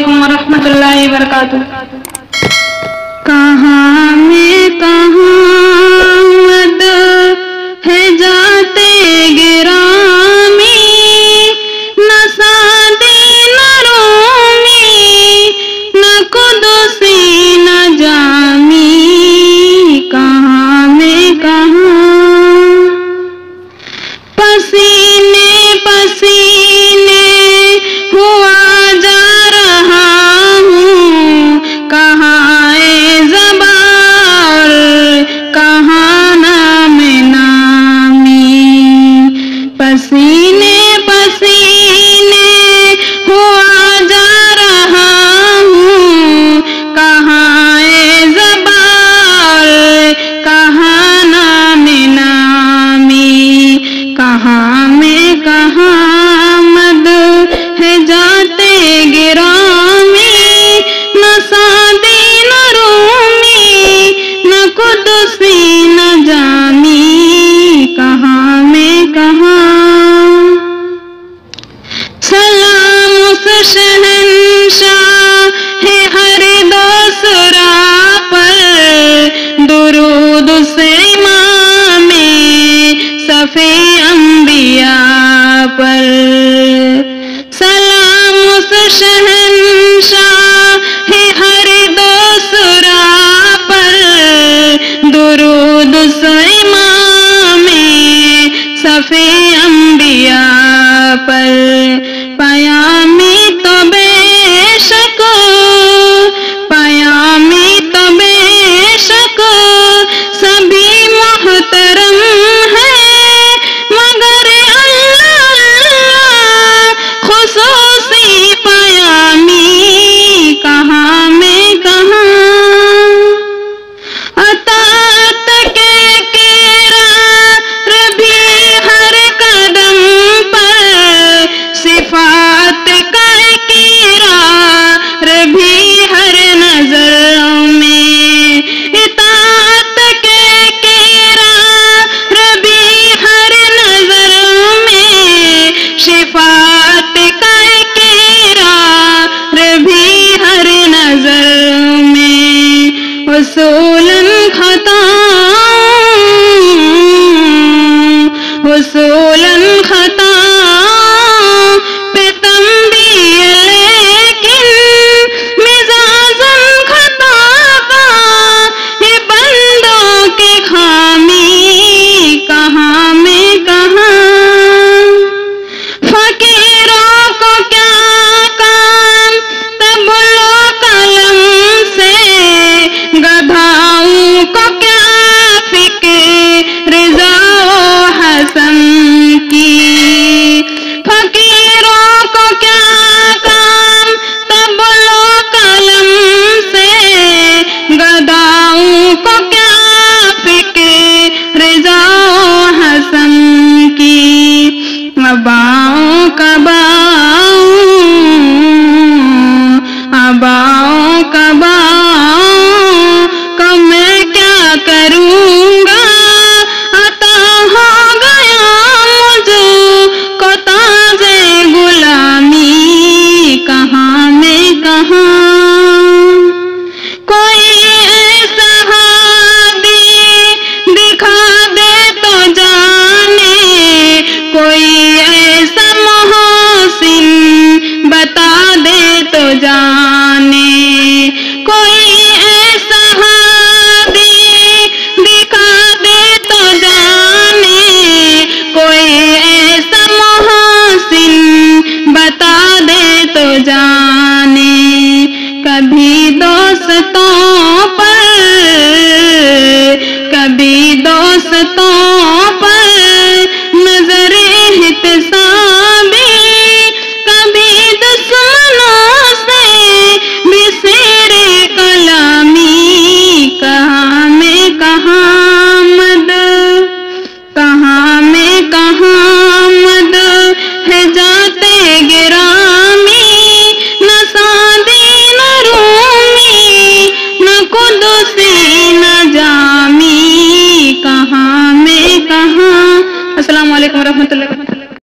वालेकुम वरहमतुल्लाहि वबरकातुहू। कहाँ में कहाँ मद है जाते गिरामी, न सादी न रोमी न कुदसी न जामी। कहाँ में कहाँ पसीने पसीने हुआ जा रहा हूँ, कहाँ ए ज़बार कहाँ नाम नामी। पसीने पसीने हुआ जा रहा हूँ, कहाँ ए ज़बार कहाँ नाम नामी। कहाँ में कहाँ मद है जाते गिरामी, न सादी न रोमी न कुदसी न जामी। कहाँ में कहाँ सलाम उस शहंशाह है हर दूसरा पर, दुरूद से इमामे सफ़े अंबिया पर। सलाम उस शहंशाह है हर दूसरा पर, दुरूद से इमामे सफ़े अंबिया पर। पयामी तो बेशक पयामी तो बेशक सभी मोहतरम है, मगर अल्लाह खुसूसी पयामी। कहाँ में कहाँ अतात के किरार भी हर कदम पर, सिफात का किरार भी हर नजर में। इतात के किरार भी हर नजर में, शिफात का किरार भी हर नजर में। उसूलन खता उसूलन खता पे तंबीह, लेकिन मिजाजन खता का ये बंदों के खामी। कहाँ में कहाँ फकीरों को क्या काम तब लो कलम से, गधाओं को क्या फिक्र रिज़ा हसन की। फकीरों को क्या काम तब लो कलम से, गधाओं को क्या फिक्र रिज़ा हसन की। अबाओं कबाओं अबाओं कबाओं का मैं क्या करूँगा, अता हो गया मुझको ताज़े गुलामी। कहाँ में कहाँ कोई ऐसा हादी दिखा दे तो जाने, कोई ऐसा मोहसिन बता दे तो जाने। कोई ऐसा हादी दिखा दे तो जाने, कोई ऐसा मोहसिन बता दे तो जाने। कभी दोस्तों पर कभी दोस्तों पर नजर इहतिसाबी, कभी दुश्मनों से भी शेरे कलामी। कहाँ में कहाँ मद कहाँ में कहाँ मद है जाते गिरामी, न सादी न रोमी न कुदसी न जामी। कहाँ में कहाँ। अस्सलामु अलैकुम वरहमतुल्लाहि।